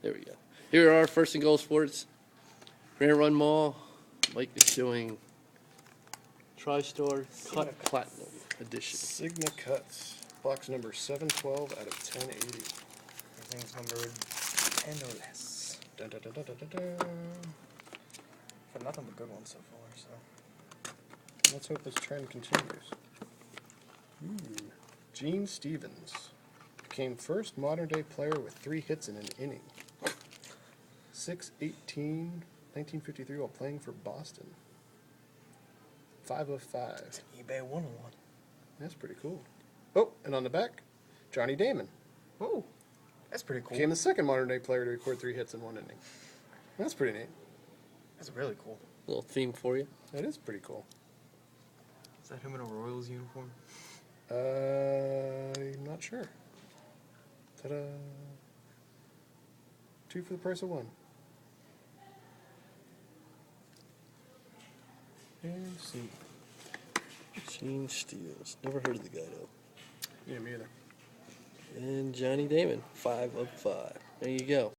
There we go. Here are First and Goal Sports. Grand Run Mall. Mike is doing TriStar Cut Platinum Edition. Signa Cuts. Box number 712 out of 1080. Everything's numbered 10 or less. Dun, dun, dun, dun, dun, dun, dun. But nothing but good ones so far, so. Let's hope this trend continues. Gene Stevens became first modern-day player with 3 hits in an inning. 6/18/1953 while playing for Boston. 5 of 5. It's an eBay 101. That's pretty cool. Oh, and on the back, Johnny Damon. Oh, that's pretty cool. Became the second modern-day player to record 3 hits in 1 inning. That's pretty neat. That's really cool. Little theme for you. That is pretty cool. Is that him in a Royals uniform? I'm not sure. Ta-da. 2 for the price of 1. And see. Gene Stevens. Never heard of the guy though. Yeah, me either. And Johnny Damon. 5 of 5. There you go.